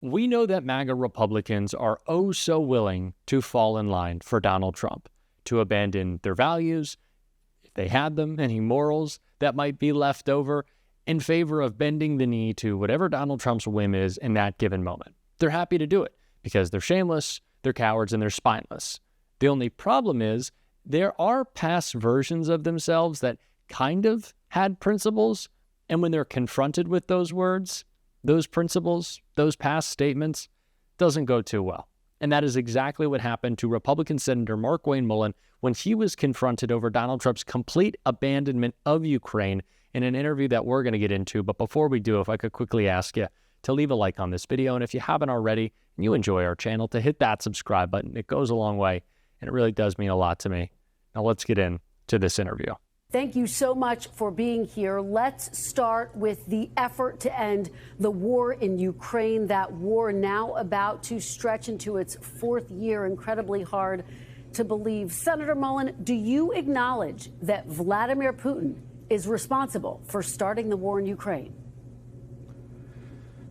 We know that MAGA Republicans are oh so willing to fall in line for Donald Trump, to abandon their values, if they had them, any morals that might be left over, in favor of bending the knee to whatever Donald Trump's whim is in that given moment. They're happy to do it because they're shameless, they're cowards, and they're spineless. The only problem is there are past versions of themselves that kind of had principles, and when they're confronted with those words, those principles, those past statements, doesn't go too well. And that is exactly what happened to Republican Senator Markwayne Mullin when he was confronted over Donald Trump's complete abandonment of Ukraine in an interview that we're going to get into. But before we do, if I could quickly ask you to leave a like on this video. And if you haven't already and you enjoy our channel, to hit that subscribe button. It goes a long way and it really does mean a lot to me. Now let's get into this interview. Thank you so much for being here. Let's start with the effort to end the war in Ukraine. That war now about to stretch into its fourth year. Incredibly hard to believe. Senator Mullin, do you acknowledge that Vladimir Putin is responsible for starting the war in Ukraine?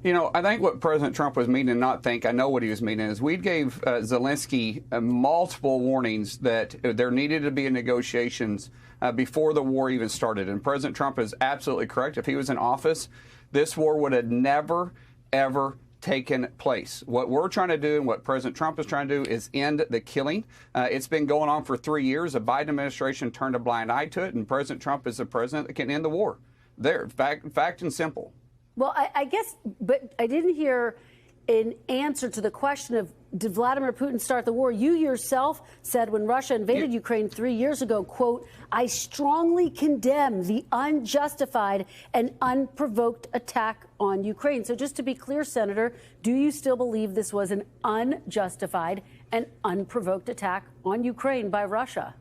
You know, I think what President Trump was meaning, not think, I know what he was meaning, is we gave Zelensky multiple warnings that there needed to be negotiations before the war even started. And President Trump is absolutely correct. If he was in office, this war would have never, ever taken place. What we're trying to do and what President Trump is trying to do is end the killing. It's been going on for 3 years. The Biden administration turned a blind eye to it, and President Trump is the president that can end the war. There, fact and simple. Well, I guess, but I didn't hear an answer to the question of, did Vladimir Putin start the war? You yourself said when Russia invaded Ukraine 3 years ago, quote, I strongly condemn the unjustified and unprovoked attack on Ukraine. So just to be clear, Senator, do you still believe this was an unjustified and unprovoked attack on Ukraine by Russia?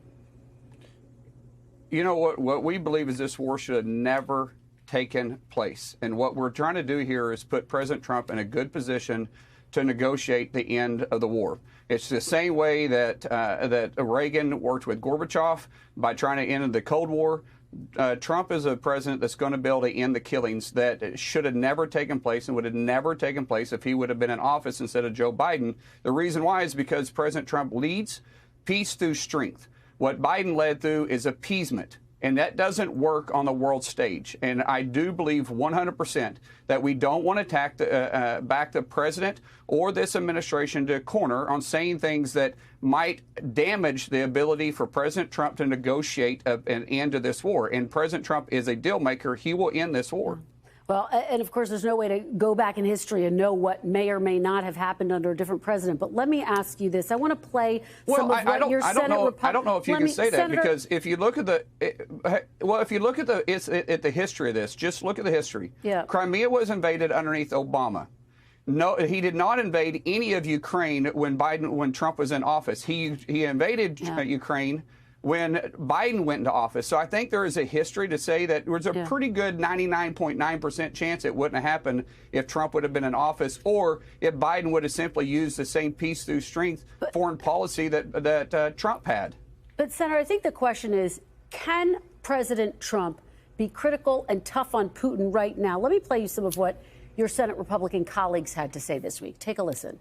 You know, what we believe is this war should have never taken place. And what we're trying to do here is put President Trump in a good position to negotiate the end of the war. It's the same way that that Reagan worked with Gorbachev by trying to end the Cold War. Trump is a president that's going to be able to end the killings that should have never taken place and would have never taken place if he would have been in office instead of Joe Biden. The reason why is because President Trump leads peace through strength. What Biden led through is appeasement. And that doesn't work on the world stage. And I do believe 100% that we don't want to attack back the president or this administration to a corner on saying things that might damage the ability for President Trump to negotiate an end to this war. And President Trump is a deal maker. He will end this war. Well, and of course, there's no way to go back in history and know what may or may not have happened under a different president. But let me ask you this. I want to play some of what your Senate Republican... I don't know if you can say that, because if you look at the... if you look at the history of this, just look at the history. Yeah. Crimea was invaded underneath Obama. No, he did not invade any of Ukraine when Trump was in office. He invaded Ukraine when Biden went into office. So I think there is a history to say that there's a pretty good 99.9% chance it wouldn't have happened if Trump would have been in office, or if Biden would have simply used the same peace through strength foreign policy that Trump had. But, Senator, I think the question is, can President Trump be critical and tough on Putin right now? Let me play you some of what your Senate Republican colleagues had to say this week. Take a listen.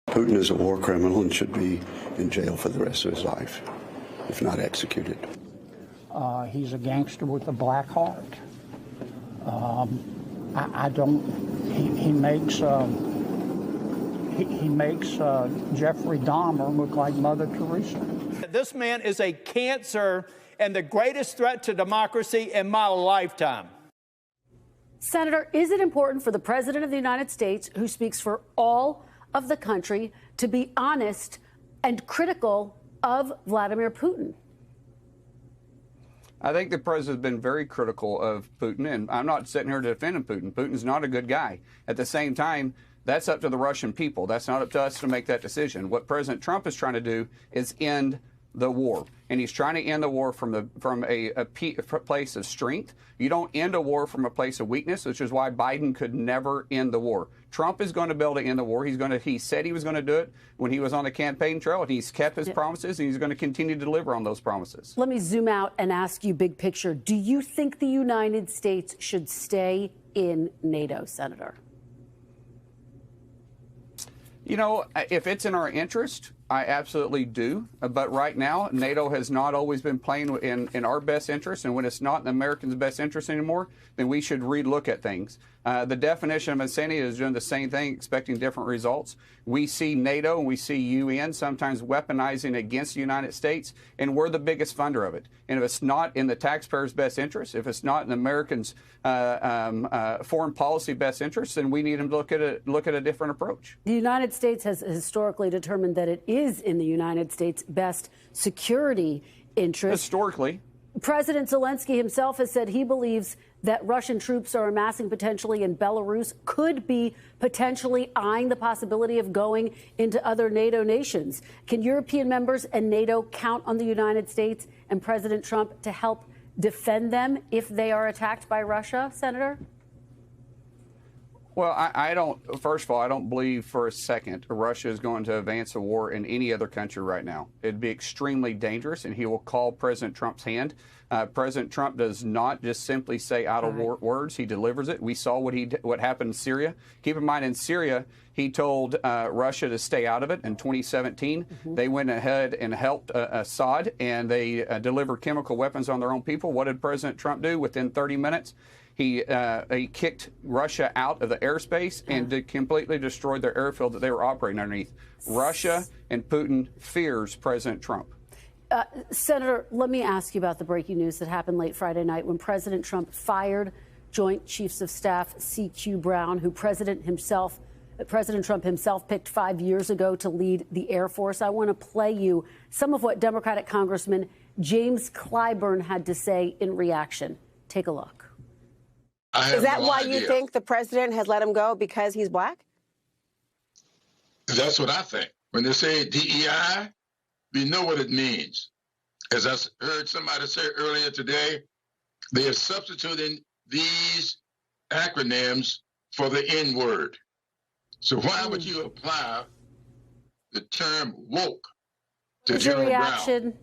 Putin is a war criminal and should be in jail for the rest of his life, if not executed. He's a gangster with a black heart. He makes Jeffrey Dahmer look like Mother Teresa. This man is a cancer and the greatest threat to democracy in my lifetime. Senator, is it important for the President of the United States, who speaks for all of the country, to be honest and critical of Vladimir Putin? I think the president has been very critical of Putin, and I'm not sitting here defending Putin. Putin's not a good guy. At the same time, that's up to the Russian people. That's not up to us to make that decision. What President Trump is trying to do is end the war, and he's trying to end the war from a place of strength. You don't end a war from a place of weakness, which is why Biden could never end the war. Trump is going to be able to end the war. He said he was going to do it when he was on the campaign trail, and he's kept his promises, and he's going to continue to deliver on those promises. Let me zoom out and ask you big picture. Do you think the United States should stay in NATO, Senator? You know, if it's in our interest, I absolutely do. But right now, NATO has not always been playing in our best interest. And when it's not in Americans' best interest anymore, then we should relook at things. The definition of insanity is doing the same thing, expecting different results. We see NATO and we see UN sometimes weaponizing against the United States, and we're the biggest funder of it. And if it's not in the taxpayers' best interest, if it's not in Americans' foreign policy best interest, then we need to look at a different approach. The United States has historically determined that it is in the United States' best security interest. Historically. President Zelensky himself has said he believes that Russian troops are amassing potentially in Belarus, could be potentially eyeing the possibility of going into other NATO nations. Can European members and NATO count on the United States and President Trump to help defend them if they are attacked by Russia, Senator? Well, I don't, first of all, I don't believe for a second Russia is going to advance a war in any other country right now. It'd be extremely dangerous, and he will call President Trump's hand. President Trump does not just simply say idle words. He delivers it. We saw what happened in Syria. Keep in mind, in Syria, he told Russia to stay out of it in 2017. They went ahead and helped Assad, and they delivered chemical weapons on their own people. What did President Trump do within 30 minutes? He kicked Russia out of the airspace and completely destroyed their airfield that they were operating underneath. Russia and Putin fears President Trump. Senator, let me ask you about the breaking news that happened late Friday night when President Trump fired Joint Chiefs of Staff C.Q. Brown, who President Trump himself picked 5 years ago to lead the Air Force. I want to play you some of what Democratic Congressman James Clyburn had to say in reaction. Take a look. Is that why you think the president has let him go, because he's black? That's what I think. When they say DEI, we know what it means. As I heard somebody say earlier today, they are substituting these acronyms for the N word. So why would you apply the term woke to General Brown?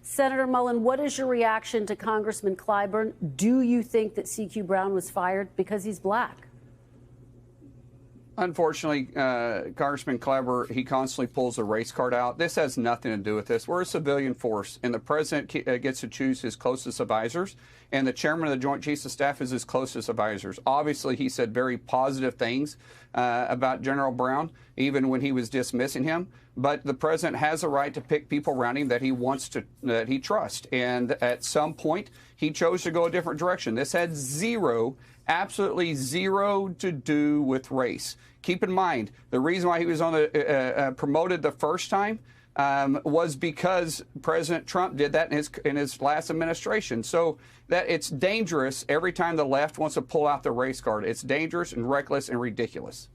Senator Mullin, what is your reaction to Congressman Clyburn? Do you think that C.Q. Brown was fired because he's black? Unfortunately, Congressman Clyburn, he constantly pulls a race card out. This has nothing to do with this. We're a civilian force, and the president gets to choose his closest advisors, and the chairman of the Joint Chiefs of Staff is his closest advisors. Obviously, he said very positive things about General Brown, even when he was dismissing him. But the president has a right to pick people around him that he wants to, that he trusts. And at some point, he chose to go a different direction. This had absolutely zero to do with race. Keep in mind, the reason why he was on the promoted the first time was because President Trump did that in his last administration. So that it's dangerous every time the left wants to pull out the race card. It's dangerous and reckless and ridiculous.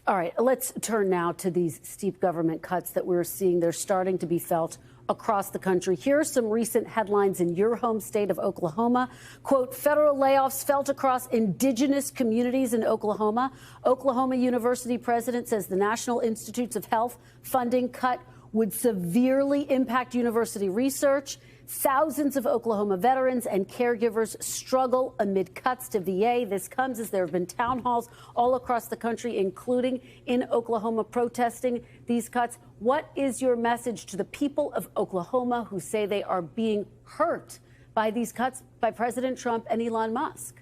All right, let's turn now to these steep government cuts that we're seeing. They're starting to be felt across the country. Here are some recent headlines in your home state of Oklahoma. Quote, federal layoffs felt across indigenous communities in Oklahoma. Oklahoma University president says the National Institutes of Health funding cut would severely impact university research. Thousands of Oklahoma veterans and caregivers struggle amid cuts to VA. This comes as there have been town halls all across the country, including in Oklahoma, protesting these cuts. What is your message to the people of Oklahoma who say they are being hurt by these cuts by President Trump and Elon Musk?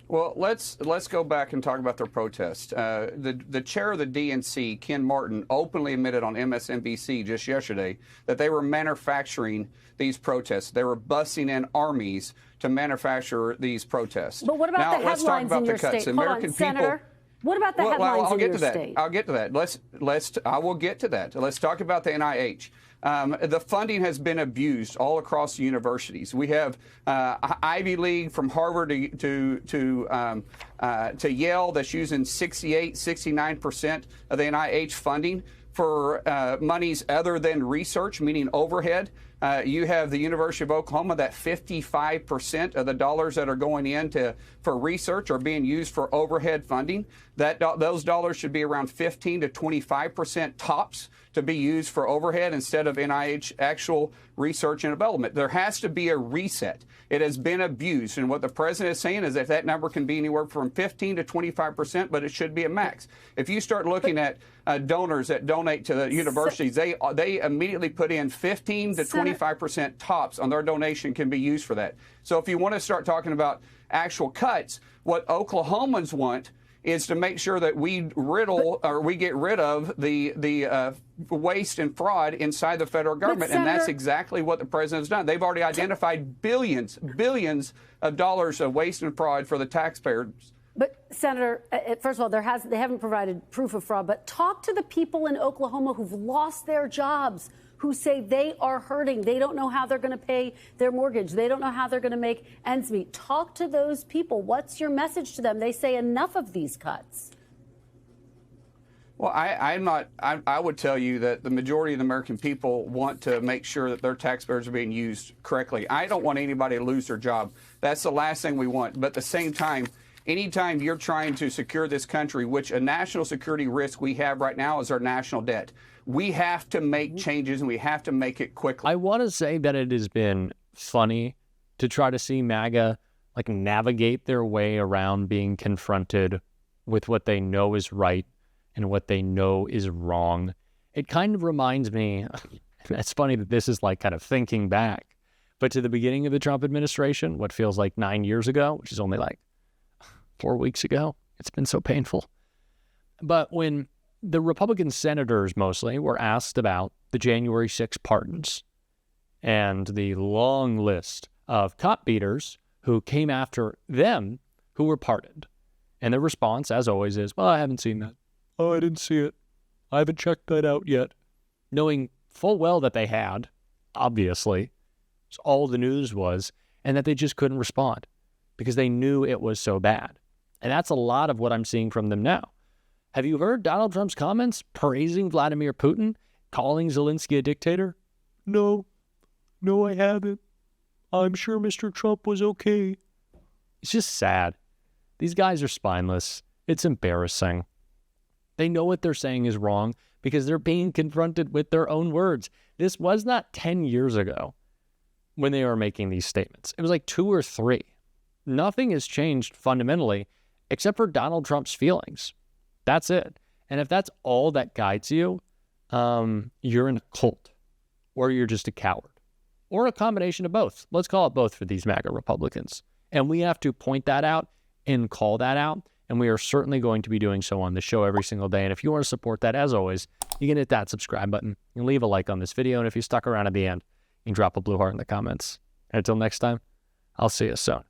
Well, let's go back and talk about their protest. The chair of the DNC, Ken Martin, openly admitted on MSNBC just yesterday that they were manufacturing these protests. They were busing in armies to manufacture these protests. But what about the headlines in your state? Hold on, Senator. What about the headlines in your state? I'll get to that. I will get to that. Let's talk about the NIH. The funding has been abused all across the universities. We have Ivy League from Harvard to Yale that's using 69% of the NIH funding for monies other than research, meaning overhead. You have the University of Oklahoma that 55% of the dollars that are going in for research are being used for overhead funding. Those dollars should be around 15 to 25% tops to be used for overhead instead of NIH actual research and development. There has to be a reset. It has been abused. And what the president is saying is that number can be anywhere from 15 to 25%, but it should be a max. If you start looking at donors that donate to the universities, they immediately put in 15 to 25% tops on their donation can be used for that. So if you want to start talking about actual cuts, what Oklahomans want is to make sure that we get rid of the waste and fraud inside the federal government, and that's exactly what the president has done. They've already identified billions of dollars of waste and fraud for the taxpayers. But Senator, first of all, they haven't provided proof of fraud. But talk to the people in Oklahoma who've lost their jobs, who say they are hurting. They don't know how they're going to pay their mortgage. They don't know how they're going to make ends meet. Talk to those people. What's your message to them? They say enough of these cuts. Well, I would tell you that the majority of the American people want to make sure that their taxpayers are being used correctly. I don't want anybody to lose their job. That's the last thing we want. But at the same time, anytime you're trying to secure this country, which a national security risk we have right now is our national debt, we have to make changes, and we have to make it quickly. I want to say that it has been funny to try to see MAGA navigate their way around being confronted with what they know is right and what they know is wrong. It kind of reminds me, it's funny that this is kind of thinking back, but to the beginning of the Trump administration, what feels like 9 years ago, which is only 4 weeks ago. It's been so painful. But when the Republican senators mostly were asked about the January 6 pardons and the long list of cop beaters who came after them who were pardoned. And the response, as always, is, well, I haven't seen that. Oh, I didn't see it. I haven't checked that out yet. Knowing full well that they had, obviously, all the news was, and that they just couldn't respond because they knew it was so bad. And that's a lot of what I'm seeing from them now. Have you heard Donald Trump's comments praising Vladimir Putin, calling Zelensky a dictator? No, I haven't. I'm sure Mr. Trump was okay. It's just sad. These guys are spineless. It's embarrassing. They know what they're saying is wrong because they're being confronted with their own words. This was not 10 years ago when they were making these statements. It was 2 or 3. Nothing has changed fundamentally except for Donald Trump's feelings. That's it. And if that's all that guides you, you're in a cult, or you're just a coward, or a combination of both. Let's call it both for these MAGA Republicans. And we have to point that out and call that out. And we are certainly going to be doing so on the show every single day. And if you want to support that, as always, you can hit that subscribe button and leave a like on this video. And if you stuck around at the end, you can drop a blue heart in the comments. And until next time, I'll see you soon.